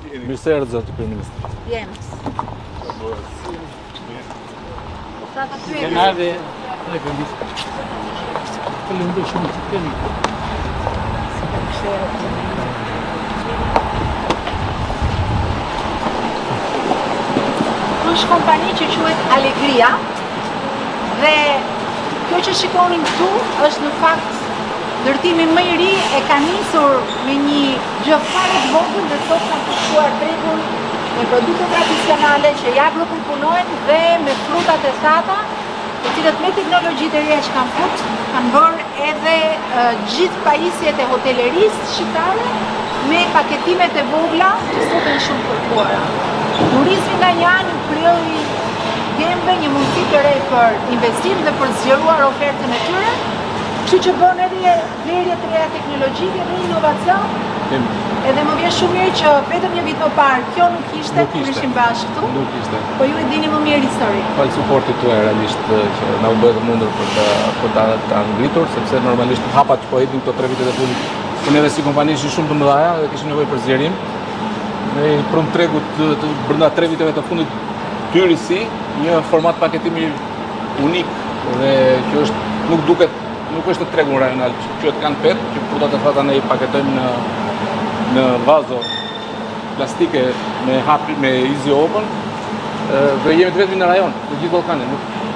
Mirë se erdhët, zoti kryeminist. Jemi. Genelde falemindoj shumë që kemi. Kjo është kompani që quhet Allegria dhe kjo që shikonim këtu është në fakt ndërtimi më i ri e ka nisur me një gjë fare të vogël dhe sot kanë pushtuar tregun me produkte tradicionale që ja punojnë dhe me frutat e thata, të cilët me teknologjitë e reja që kanë bërë edhe gjithë pajisjet e hotelerisë shqiptare me paketimet e vogla që sot janë shumë kërkuara. Turizmi nga një anë krijoi gjembe një mundësi të re për investim dhe për zgjeruar ofertën e tyre, kështu që bën edhe vlerje të reja teknologjike dhe inovacion. Edhe më vjen shumë mirë që vetëm një vit më parë kjo nuk ishte, kur ishim bashkë këtu. Nuk ishte. Po ju e dini më mirë historinë. Falë suportit tuaj realisht që na u bë të mundur për ta ngritur, sepse normalisht hapat që po hedhin këto 3 vitet e fundit, po neve si kompani ishin shumë të mëdha dhe kishim nevojë për zgjerim. Ne prum tregut brenda 3 viteve të fundit hyrisi një format paketimi unik dhe që është nuk është në tregun rajonal, që quhet Can Pet, që frutat e thata ne i paketojmë në vazo plastike me easy open dhe jemi të vetmi në rajon, në gjithë Ballkanin,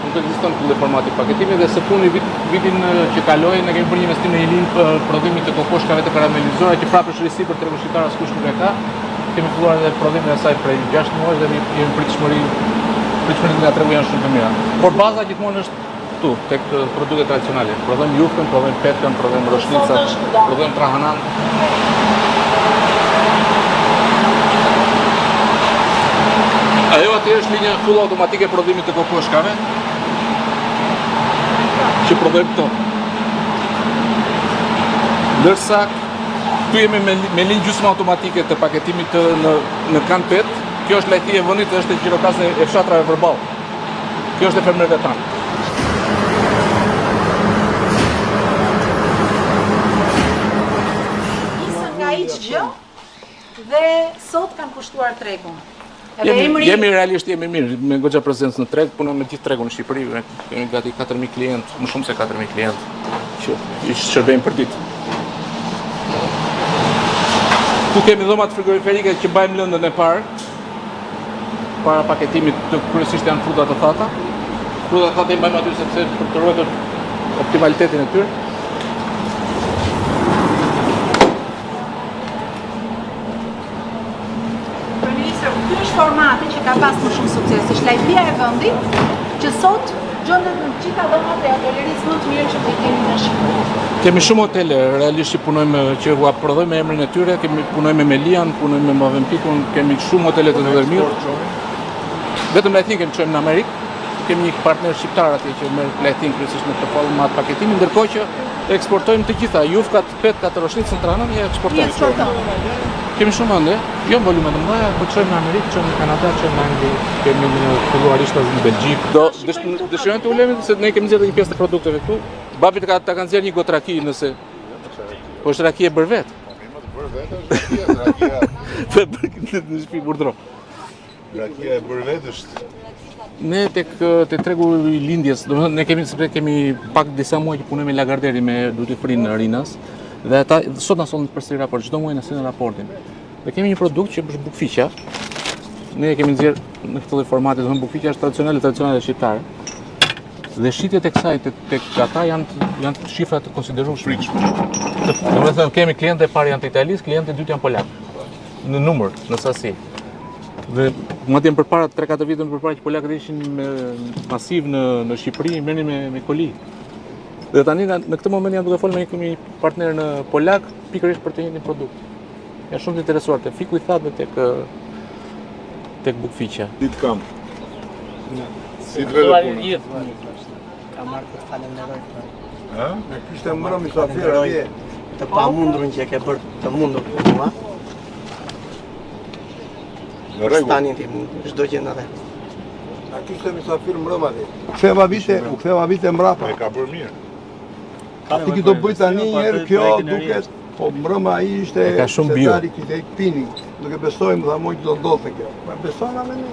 nuk ekziston ky formati paketimi dhe së fundi vitin që kaloi ne kemi bërë një investim në një linjë prodhimi të kokoshkave të karamelizuara që prapë është risi për tregun shqiptar askush nuk e ka. Kemi filluar edhe prodhimin e saj prej 6 muaj dhe jemi pritshmëritë nga tregu janë shumë të mira. Por baza gjithmonë është këtu, tek produktet tradicionale. Prodhojmë jufkën, prodhojmë petkën, prodhojmë roshnicat, prodhojmë trahanan. Ajo aty është linja full automatike e prodhimit të kokoshkave, që prodhojmë këto. Ndërsa këtu jemi me linjë gjysmë automatike të paketimit në Can Pet. Kjo është lajthi e vendit, është e gjirokasë e fshatrave përballë. Kjo është e fermerëve tanë. Nisën nga hiç gjë dhe sot kanë kushtuar tregun. Jemi mirë, me goxha prezencë në treg, punojmë me gjithë tregun në Shqipëri, kemi gati 4000 klientë, më shumë se 4000 klientë që i shërbejmë për ditë. Tu kemi dhomat frigoriferike që bajmë lëndën e parë, para paketimit të kryesisht janë frutat të thata. Frutat të thata i bajmë aty sepse për të ruajtur optimalitetin e tyre. Ky është formati që ka pas më shumë sukses, është lajthia e vendit, që sot gjendet në gjitha dhomat e hotelerisë më të mirë që ne kemi në Shqipëri. Kemi shumë hotele, realisht që punojmë, që u prodhojmë me emrin e tyre, punojmë me Lian, punojmë me Movenpikun, kemi shumë hotele të ndërmirë. Vetëm lajthin kemi çojmë në Amerikë, kemi një partner shqiptar atje që merr lajthin kryesisht në këtë format paketimi, ndërkohë që eksportojmë të gjitha, jufkat, petkat, roshnicën, tranën, ja eksportojmë. Kemi shumë ende, jo në volume të mëdha, po çojmë në Amerikë, çojmë në Kanada, çojmë në Angli, kemi në filluarisht në Belgjikë. Dëshirojmë të ulemi se ne kemi nxjerrë një pjesë të produkteve këtu. Babi ta kanë nxjerrë një gotë raki nëse po është raki e bër vet. Rakia në shtëpi burdhro. Rakia e bër vet është. Ne tek tregu i lindjes, domethënë ne kemi pak disa muaj që punojmë me Lagarderi me duty free në Rinas. Dhe ata sot na sollin përsëri raport, çdo muaj na sjellin raportin. Dhe kemi një produkt që është bukfiqa. Ne e kemi nxjerr në këtë lloj formati, domethënë bukfiqa është tradicionale shqiptare. Dhe shitjet e kësaj tek ata janë shifra të konsiderueshme. Domethënë kemi klientë e parë janë të Italisë, klientë e dytë janë polak. Në numër, në sasi. Dhe madje përpara 3-4 vite përpara që polakët ishin masiv në Shqipëri, merrnin me koli. Dhe tani në këtë moment janë duke folur me një partner në polak pikërisht për të njëjtin produkt. Janë shumë të interesuar te fiku i thatë tek bukfiqa. Ditë kam. Si të vëllai. Ka marrë të falenderoj. Ha? Ne kishte mbrëm mysafir atje. Të pamundurën që e ke bërë të mundur mua. Në rregull. Stanin tim çdo gjë ndaj. Na kishte mysafir mbrëm atje. U ktheva vite mbrapa. E ka bërë mirë. Ti që do bëj tani një herë kjo duket, po mbrëma ai ishte ka shumë bio. Kishte pini. Nuk e besojmë, tha moj që do ndodhte kjo. Pa besojmë me ne.